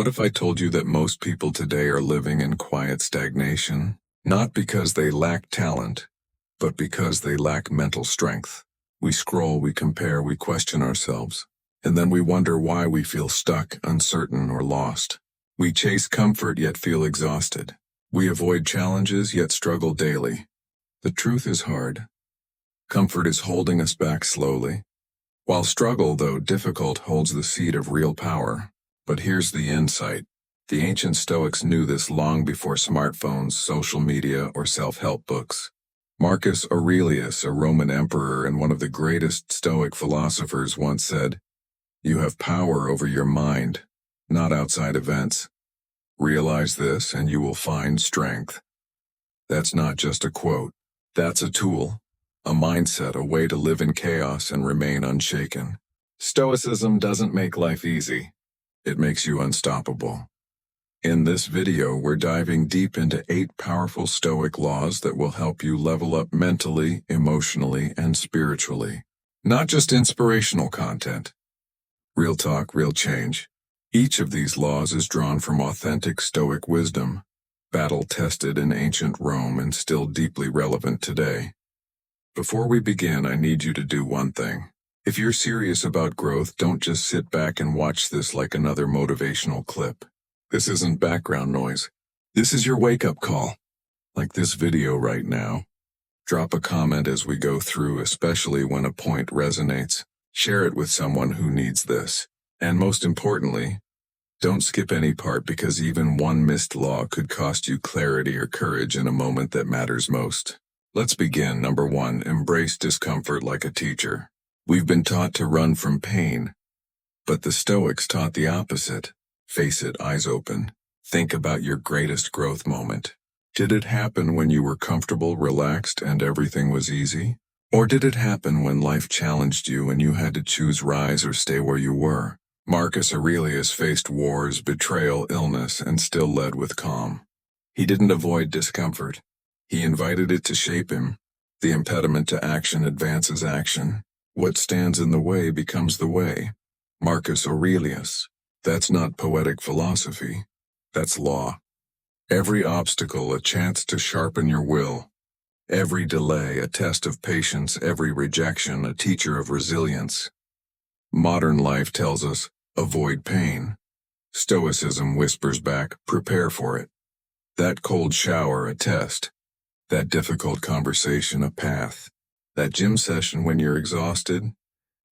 What if I told you that most people today are living in quiet stagnation? Not because they lack talent, but because they lack mental strength. We scroll, we compare, we question ourselves, and then we wonder why we feel stuck, uncertain, or lost. We chase comfort yet feel exhausted. We avoid challenges yet struggle daily. The truth is hard. Comfort is holding us back slowly, while struggle, though difficult, holds the seed of real power. But here's the insight. The ancient Stoics knew this long before smartphones, social media, or self-help books. Marcus Aurelius, a Roman emperor and one of the greatest Stoic philosophers, once said, "You have power over your mind, not outside events. Realize this and you will find strength." That's not just a quote. That's a tool, a mindset, a way to live in chaos and remain unshaken. Stoicism doesn't make life easy. It makes you unstoppable. In this video, we're diving deep into 8 powerful Stoic laws that will help you level up mentally, emotionally, and spiritually. Not just inspirational content. Real talk, real change. Each of these laws is drawn from authentic Stoic wisdom, battle-tested in ancient Rome and still deeply relevant today. Before we begin, I need you to do one thing. If you're serious about growth, don't just sit back and watch this like another motivational clip. This isn't background noise. This is your wake-up call. Like this video right now. Drop a comment as we go through, especially when a point resonates. Share it with someone who needs this. And most importantly, don't skip any part, because even one missed law could cost you clarity or courage in a moment that matters most. Let's begin. Number 1, embrace discomfort like a teacher. We've been taught to run from pain, but the Stoics taught the opposite. Face it, eyes open. Think about your greatest growth moment. Did it happen when you were comfortable, relaxed, and everything was easy? Or did it happen when life challenged you and you had to choose rise or stay where you were? Marcus Aurelius faced wars, betrayal, illness, and still led with calm. He didn't avoid discomfort. He invited it to shape him. The impediment to action advances action. What stands in the way becomes the way. Marcus Aurelius. That's not poetic philosophy. That's law. Every obstacle a chance to sharpen your will. Every delay a test of patience. Every rejection a teacher of resilience. Modern life tells us, avoid pain. Stoicism whispers back, prepare for it. That cold shower a test. That difficult conversation a path. That gym session when you're exhausted,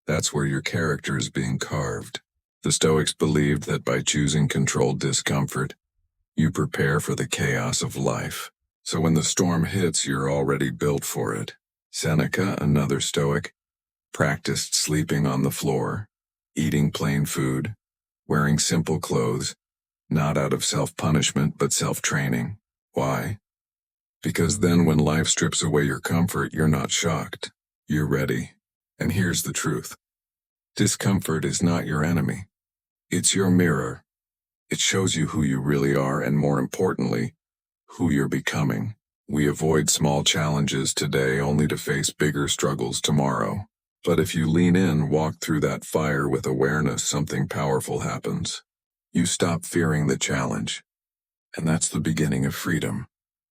that's where your character is being carved. The Stoics believed that by choosing controlled discomfort, you prepare for the chaos of life. So when the storm hits, you're already built for it. Seneca, another Stoic, practiced sleeping on the floor, eating plain food, wearing simple clothes, not out of self-punishment but self-training. Why? Because then when life strips away your comfort, you're not shocked. You're ready. And here's the truth. Discomfort is not your enemy. It's your mirror. It shows you who you really are and, more importantly, who you're becoming. We avoid small challenges today only to face bigger struggles tomorrow. But if you lean in, walk through that fire with awareness, something powerful happens. You stop fearing the challenge. And that's the beginning of freedom.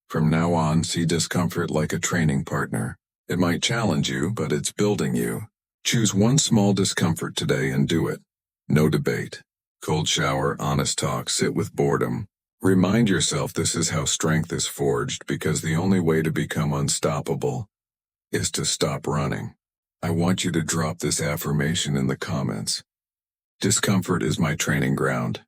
From now on, see discomfort like a training partner. It might challenge you, but it's building you. Choose one small discomfort today and do it. No debate. Cold shower, honest talk, sit with boredom. Remind yourself this is how strength is forged, because the only way to become unstoppable is to stop running. I want you to drop this affirmation in the comments. Discomfort is my training ground.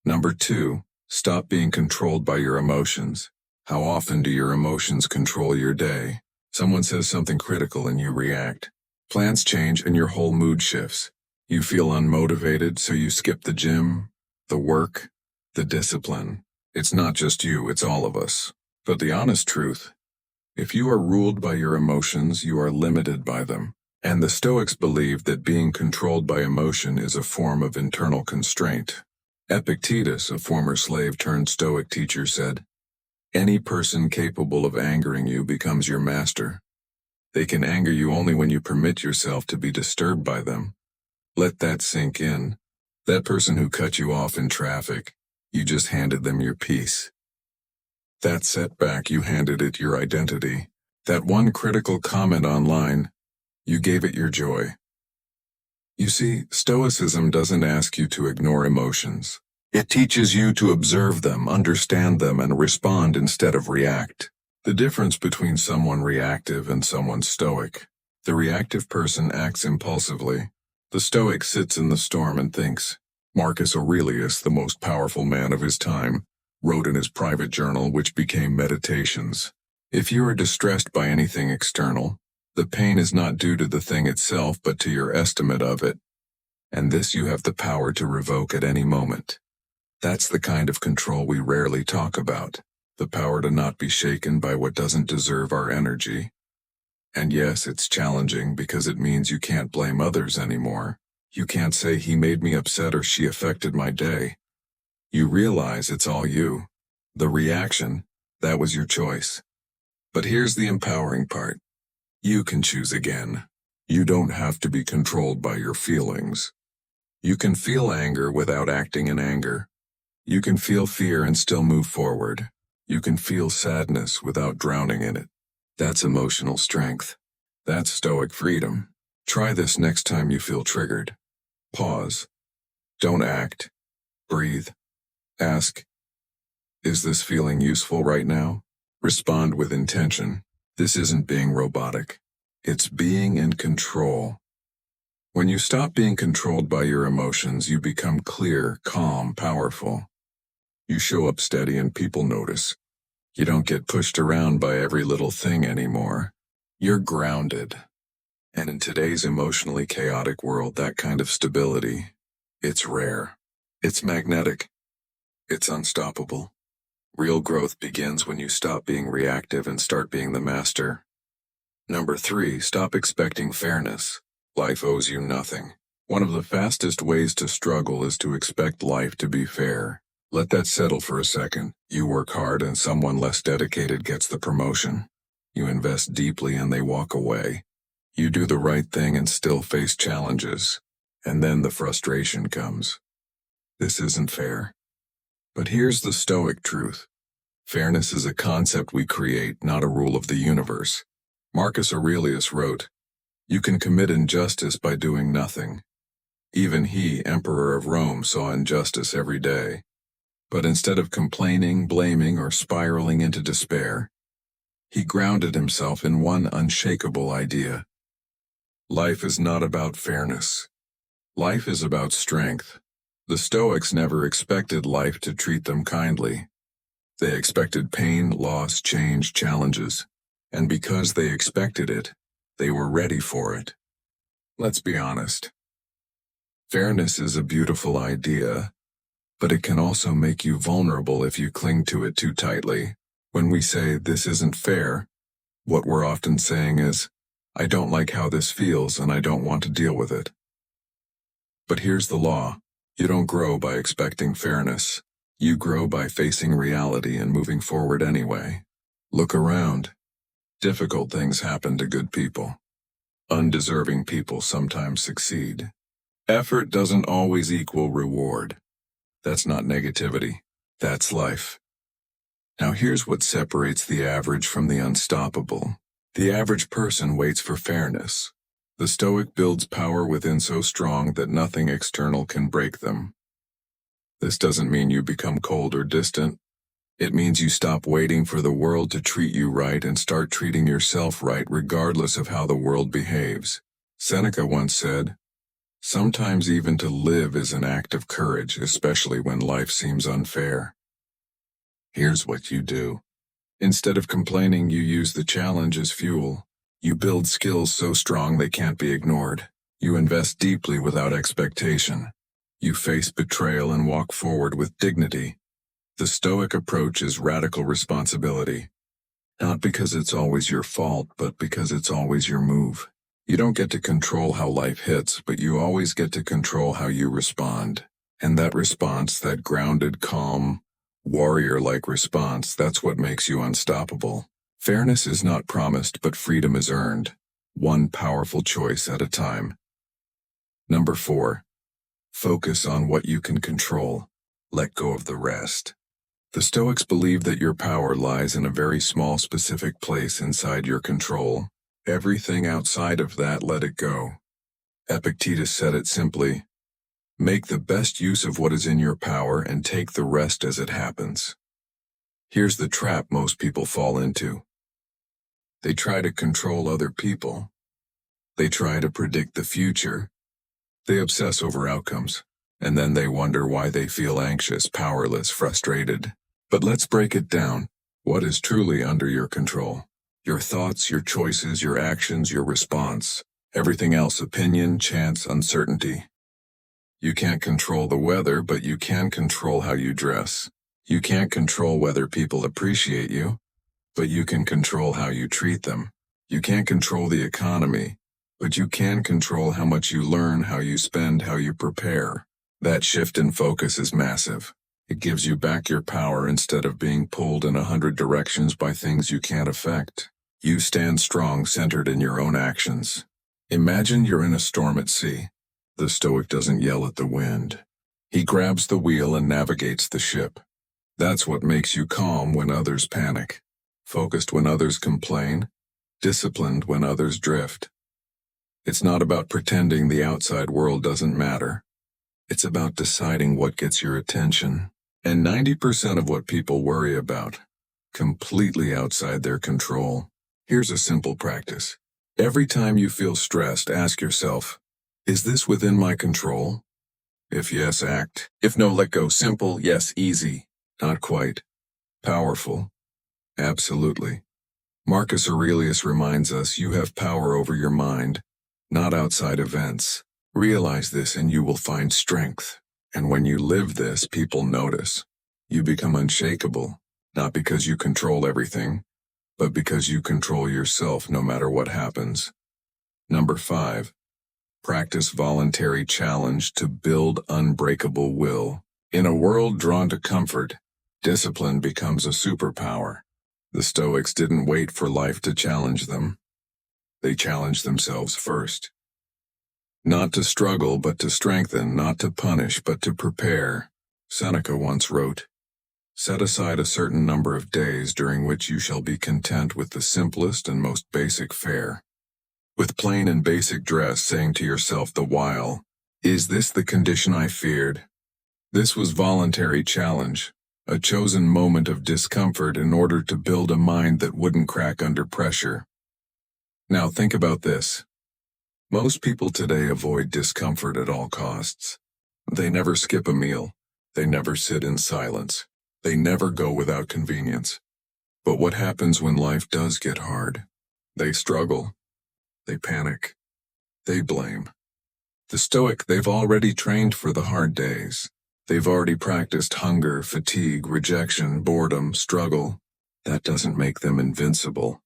Number 2, stop being controlled by your emotions. How often do your emotions control your day? Someone says something critical and you react. Plans change and your whole mood shifts. You feel unmotivated, so you skip the gym, the work, the discipline. It's not just you, it's all of us. But the honest truth, if you are ruled by your emotions, you are limited by them. And the Stoics believed that being controlled by emotion is a form of internal constraint. Epictetus, a former slave turned Stoic teacher, said, "Any person capable of angering you becomes your master. They can anger you only when you permit yourself to be disturbed by them." Let that sink in. That person who cut you off in traffic, you just handed them your peace. That setback, you handed it your identity. That one critical comment online, you gave it your joy. You see, Stoicism doesn't ask you to ignore emotions. It teaches you to observe them, understand them, and respond instead of react. The difference between someone reactive and someone stoic. The reactive person acts impulsively. The stoic sits in the storm and thinks. Marcus Aurelius, the most powerful man of his time, wrote in his private journal, which became Meditations. If you are distressed by anything external, the pain is not due to the thing itself but to your estimate of it. And this you have the power to revoke at any moment. That's the kind of control we rarely talk about. The power to not be shaken by what doesn't deserve our energy. And yes, it's challenging because it means you can't blame others anymore. You can't say he made me upset or she affected my day. You realize it's all you. The reaction, that was your choice. But here's the empowering part. You can choose again. You don't have to be controlled by your feelings. You can feel anger without acting in anger. You can feel fear and still move forward. You can feel sadness without drowning in it. That's emotional strength. That's stoic freedom. Try this next time you feel triggered. Pause. Don't act. Breathe. Ask, is this feeling useful right now? Respond with intention. This isn't being robotic. It's being in control. When you stop being controlled by your emotions, you become clear, calm, powerful. You show up steady and people notice. You don't get pushed around by every little thing anymore. You're grounded. And in today's emotionally chaotic world, that kind of stability, it's rare. It's magnetic. It's unstoppable. Real growth begins when you stop being reactive and start being the master. Number 3, stop expecting fairness. Life owes you nothing. One of the fastest ways to struggle is to expect life to be fair. Let that settle for a second. You work hard and someone less dedicated gets the promotion. You invest deeply and they walk away. You do the right thing and still face challenges. And then the frustration comes. This isn't fair. But here's the stoic truth. Fairness is a concept we create, not a rule of the universe. Marcus Aurelius wrote, "You can commit injustice by doing nothing." Even he, Emperor of Rome, saw injustice every day. But instead of complaining, blaming, or spiraling into despair, he grounded himself in one unshakable idea. Life is not about fairness. Life is about strength. The Stoics never expected life to treat them kindly. They expected pain, loss, change, challenges. And because they expected it, they were ready for it. Let's be honest. Fairness is a beautiful idea, but it can also make you vulnerable if you cling to it too tightly. When we say this isn't fair, what we're often saying is, I don't like how this feels and I don't want to deal with it. But here's the law. You don't grow by expecting fairness. You grow by facing reality and moving forward anyway. Look around. Difficult things happen to good people. Undeserving people sometimes succeed. Effort doesn't always equal reward. That's not negativity. That's life. Now here's what separates the average from the unstoppable. The average person waits for fairness. The Stoic builds power within so strong that nothing external can break them. This doesn't mean you become cold or distant. It means you stop waiting for the world to treat you right and start treating yourself right regardless of how the world behaves. Seneca once said, "Sometimes even to live is an act of courage, especially when life seems unfair." Here's what you do. Instead of complaining, you use the challenge as fuel. You build skills so strong they can't be ignored. You invest deeply without expectation. You face betrayal and walk forward with dignity. The Stoic approach is radical responsibility. Not because it's always your fault, but because it's always your move. You don't get to control how life hits, but you always get to control how you respond. And that response, that grounded, calm, warrior-like response, that's what makes you unstoppable. Fairness is not promised, but freedom is earned. One powerful choice at a time. Number 4. Focus on what you can control. Let go of the rest. The Stoics believe that your power lies in a very small specific place inside your control. Everything outside of that, let it go. Epictetus said it simply: make the best use of what is in your power and take the rest as it happens. Here's the trap most people fall into. They try to control other people. They try to predict the future. They obsess over outcomes, and then they wonder why they feel anxious, powerless, frustrated. But let's break it down. What is truly under your control? Your thoughts, your choices, your actions, your response. Everything else: opinion, chance, uncertainty. You can't control the weather, but you can control how you dress. You can't control whether people appreciate you, but you can control how you treat them. You can't control the economy, but you can control how much you learn, how you spend, how you prepare. That shift in focus is massive. It gives you back your power instead of being pulled in 100 directions by things you can't affect. You stand strong, centered in your own actions. Imagine you're in a storm at sea. The Stoic doesn't yell at the wind. He grabs the wheel and navigates the ship. That's what makes you calm when others panic, focused when others complain, disciplined when others drift. It's not about pretending the outside world doesn't matter. It's about deciding what gets your attention. And 90% of what people worry about, completely outside their control. Here's a simple practice. Every time you feel stressed, ask yourself, is this within my control? If yes, act. If no, let go. Simple, yes, easy. Not quite. Powerful. Absolutely. Marcus Aurelius reminds us you have power over your mind, not outside events. Realize this and you will find strength. And when you live this, people notice. You become unshakable, not because you control everything, but because you control yourself no matter what happens. Number 5. Practice voluntary challenge to build unbreakable will. In a world drawn to comfort, discipline becomes a superpower. The Stoics didn't wait for life to challenge them. They challenged themselves first. Not to struggle, but to strengthen, not to punish, but to prepare. Seneca once wrote, set aside a certain number of days during which you shall be content with the simplest and most basic fare. With plain and basic dress, saying to yourself the while, is this the condition I feared? This was voluntary challenge, a chosen moment of discomfort in order to build a mind that wouldn't crack under pressure. Now think about this. Most people today avoid discomfort at all costs. They never skip a meal. They never sit in silence. They never go without convenience. But what happens when life does get hard? They struggle. They panic. They blame. The Stoic, they've already trained for the hard days. They've already practiced hunger, fatigue, rejection, boredom, struggle. That doesn't make them invincible.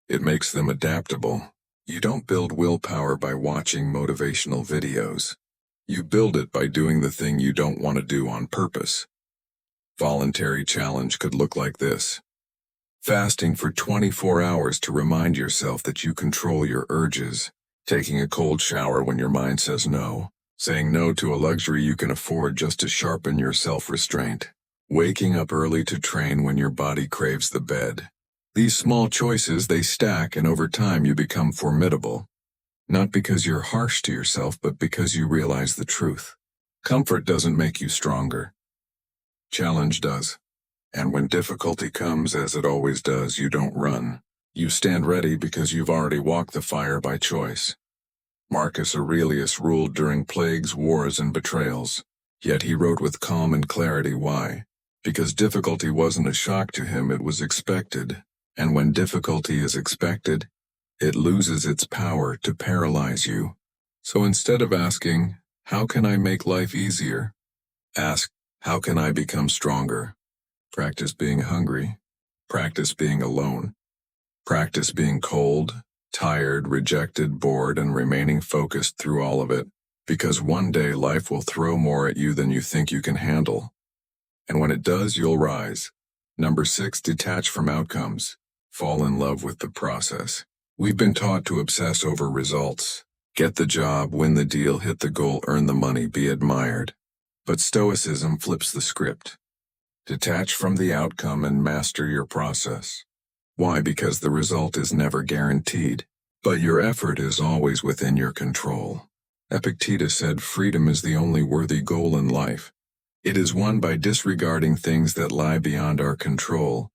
It makes them adaptable. You don't build willpower by watching motivational videos. You build it by doing the thing you don't want to do on purpose. Voluntary challenge could look like this. Fasting for 24 hours to remind yourself that you control your urges. Taking a cold shower when your mind says no. Saying no to a luxury you can afford just to sharpen your self-restraint. Waking up early to train when your body craves the bed. These small choices, they stack, and over time you become formidable. Not because you're harsh to yourself, but because you realize the truth. Comfort doesn't make you stronger. Challenge does. And when difficulty comes, as it always does, you don't run. You stand ready because you've already walked the fire by choice. Marcus Aurelius ruled during plagues, wars, and betrayals. Yet he wrote with calm and clarity. Why? Because difficulty wasn't a shock to him, it was expected. And when difficulty is expected, it loses its power to paralyze you. So instead of asking, how can I make life easier? Ask, how can I become stronger? Practice being hungry. Practice being alone. Practice being cold, tired, rejected, bored, and remaining focused through all of it. Because one day life will throw more at you than you think you can handle. And when it does, you'll rise. Number 6, detach from outcomes. Fall in love with the process. We've been taught to obsess over results. Get the job, win the deal, hit the goal, earn the money, be admired. But Stoicism flips the script. Detach from the outcome and master your process. Why? Because the result is never guaranteed, but your effort is always within your control. Epictetus said freedom is the only worthy goal in life. It is won by disregarding things that lie beyond our control.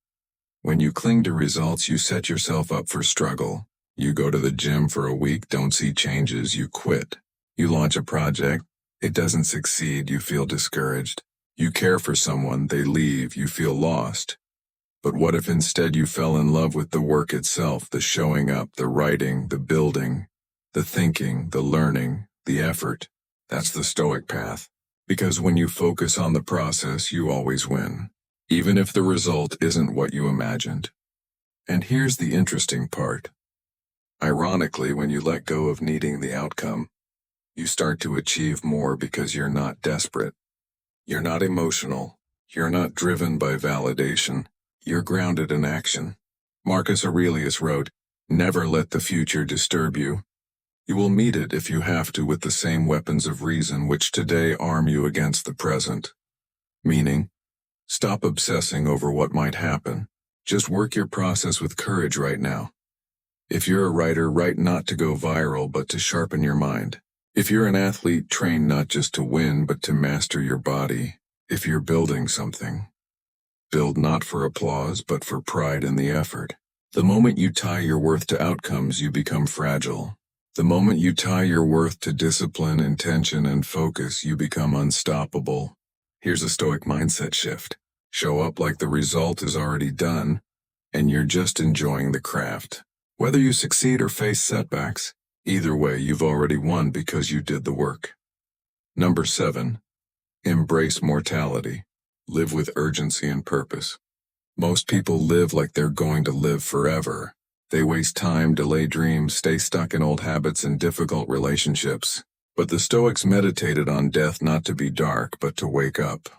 When you cling to results, you set yourself up for struggle. You go to the gym for a week, don't see changes, you quit. You launch a project, it doesn't succeed, you feel discouraged. You care for someone, they leave, you feel lost. But what if instead you fell in love with the work itself, the showing up, the writing, the building, the thinking, the learning, the effort? That's the Stoic path. Because when you focus on the process, you always win, even if the result isn't what you imagined. And here's the interesting part. Ironically, when you let go of needing the outcome, you start to achieve more because you're not desperate. You're not emotional. You're not driven by validation. You're grounded in action. Marcus Aurelius wrote, "Never let the future disturb you. You will meet it if you have to with the same weapons of reason which today arm you against the present." Meaning, stop obsessing over what might happen. Just work your process with courage right now. If you're a writer, write not to go viral but to sharpen your mind. If you're an athlete, train not just to win but to master your body. If you're building something, build not for applause but for pride in the effort. The moment you tie your worth to outcomes, you become fragile. The moment you tie your worth to discipline, intention, and focus, you become unstoppable. Here's a Stoic mindset shift. Show up like the result is already done, and you're just enjoying the craft. Whether you succeed or face setbacks, either way, you've already won because you did the work. Number 7. Embrace mortality. Live with urgency and purpose. Most people live like they're going to live forever. They waste time, delay dreams, stay stuck in old habits and difficult relationships. But the Stoics meditated on death not to be dark, but to wake up.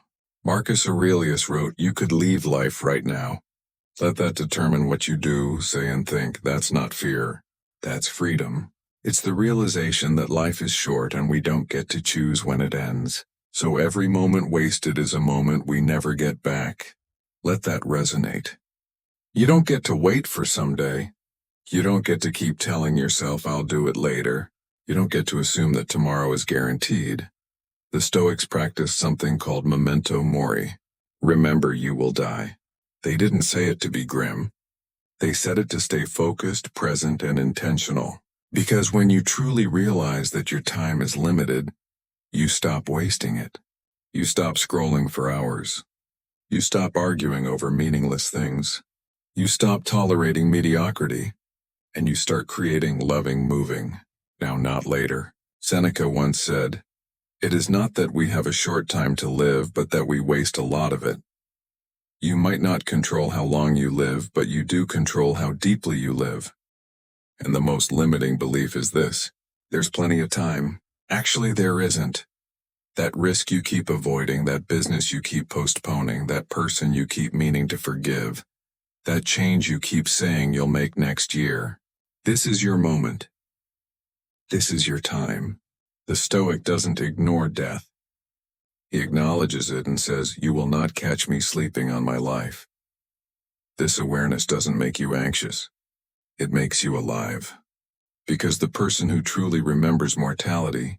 Marcus Aurelius wrote, "You could leave life right now. Let that determine what you do, say, and think. That's not fear. That's freedom." It's the realization that life is short and we don't get to choose when it ends. So every moment wasted is a moment we never get back. Let that resonate. You don't get to wait for someday. You don't get to keep telling yourself, "I'll do it later." You don't get to assume that tomorrow is guaranteed. The Stoics practiced something called memento mori. Remember, you will die. They didn't say it to be grim. They said it to stay focused, present, and intentional. Because when you truly realize that your time is limited, you stop wasting it. You stop scrolling for hours. You stop arguing over meaningless things. You stop tolerating mediocrity. And you start creating, loving, moving. Now, not later. Seneca once said, "It is not that we have a short time to live, but that we waste a lot of it." You might not control how long you live, but you do control how deeply you live. And the most limiting belief is this: there's plenty of time. Actually, there isn't. That risk you keep avoiding, that business you keep postponing, that person you keep meaning to forgive, that change you keep saying you'll make next year. This is your moment. This is your time. The Stoic doesn't ignore death. He acknowledges it and says, "You will not catch me sleeping on my life." This awareness doesn't make you anxious. It makes you alive. Because the person who truly remembers mortality,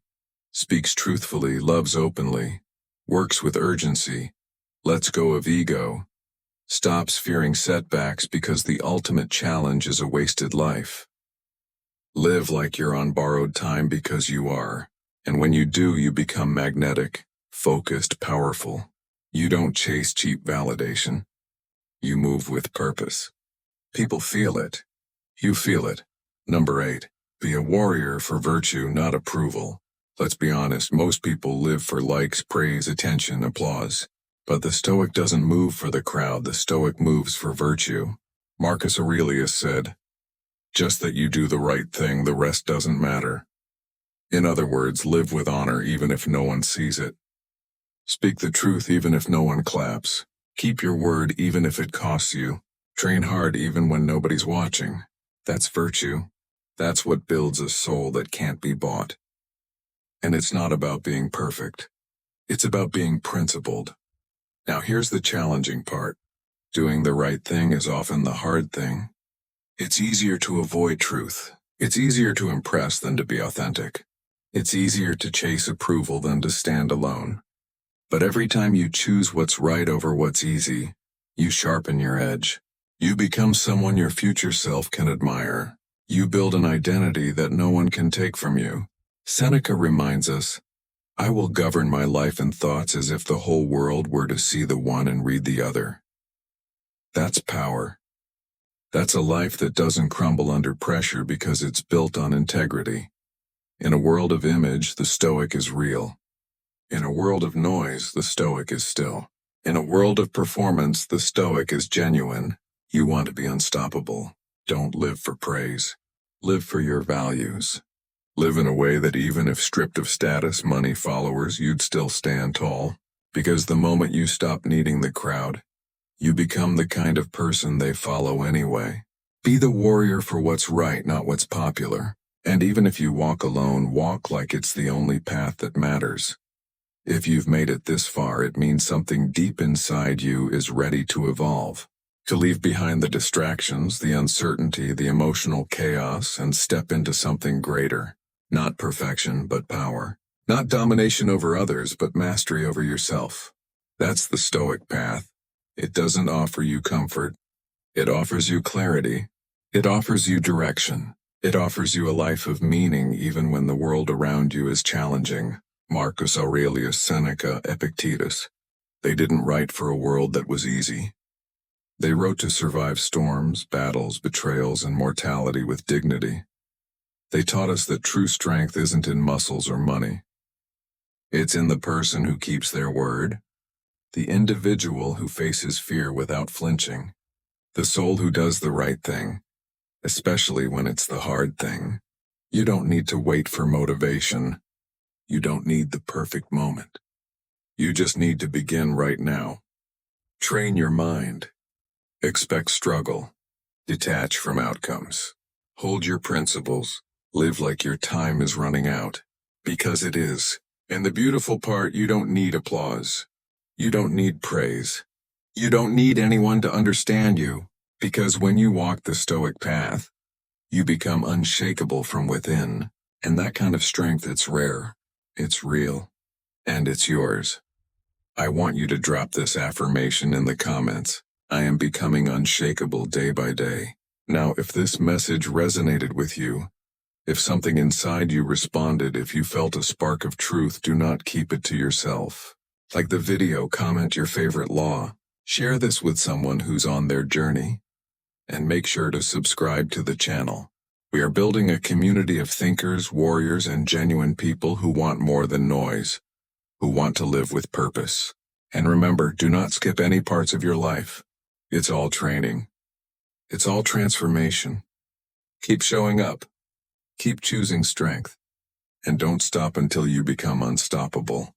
speaks truthfully, loves openly, works with urgency, lets go of ego, stops fearing setbacks because the ultimate challenge is a wasted life. Live like you're on borrowed time because you are. And when you do, you become magnetic, focused, powerful. You don't chase cheap validation. You move with purpose. People feel it. You feel it. Number 8. Be a warrior for virtue, not approval. Let's be honest, most people live for likes, praise, attention, applause. But the Stoic doesn't move for the crowd, the Stoic moves for virtue. Marcus Aurelius said, "Just that you do the right thing, the rest doesn't matter." In other words, live with honor even if no one sees it. Speak the truth even if no one claps. Keep your word even if it costs you. Train hard even when nobody's watching. That's virtue. That's what builds a soul that can't be bought. And it's not about being perfect. It's about being principled. Now here's the challenging part. Doing the right thing is often the hard thing. It's easier to avoid truth. It's easier to impress than to be authentic. It's easier to chase approval than to stand alone. But every time you choose what's right over what's easy, you sharpen your edge. You become someone your future self can admire. You build an identity that no one can take from you. Seneca reminds us, "I will govern my life and thoughts as if the whole world were to see the one and read the other." That's power. That's a life that doesn't crumble under pressure because it's built on integrity. In a world of image, the Stoic is real. In a world of noise, the Stoic is still. In a world of performance, the Stoic is genuine. You want to be unstoppable. Don't live for praise. Live for your values. Live in a way that even if stripped of status, money, followers, you'd still stand tall. Because the moment you stop needing the crowd, you become the kind of person they follow anyway. Be the warrior for what's right, not what's popular. And even if you walk alone, walk like it's the only path that matters. If you've made it this far, it means something deep inside you is ready to evolve. To leave behind the distractions, the uncertainty, the emotional chaos, and step into something greater. Not perfection, but power. Not domination over others, but mastery over yourself. That's the Stoic path. It doesn't offer you comfort. It offers you clarity. It offers you direction. It offers you a life of meaning even when the world around you is challenging. Marcus Aurelius, Seneca, Epictetus. They didn't write for a world that was easy. They wrote to survive storms, battles, betrayals, and mortality with dignity. They taught us that true strength isn't in muscles or money. It's in the person who keeps their word, the individual who faces fear without flinching, the soul who does the right thing, especially when it's the hard thing. You don't need to wait for motivation. You don't need the perfect moment. You just need to begin right now. Train your mind. Expect struggle. Detach from outcomes. Hold your principles. Live like your time is running out. Because it is. And the beautiful part, you don't need applause. You don't need praise. You don't need anyone to understand you. Because when you walk the Stoic path, you become unshakable from within. And that kind of strength, it's rare. It's real. And it's yours. I want you to drop this affirmation in the comments. I am becoming unshakable day by day. Now, if this message resonated with you, if something inside you responded, if you felt a spark of truth, do not keep it to yourself. Like the video, comment your favorite law. Share this with someone who's on their journey. And make sure to subscribe to the channel. We are building a community of thinkers, warriors, and genuine people who want more than noise, who want to live with purpose. And remember, do not skip any parts of your life. It's all training. It's all transformation. Keep showing up. Keep choosing strength. And don't stop until you become unstoppable.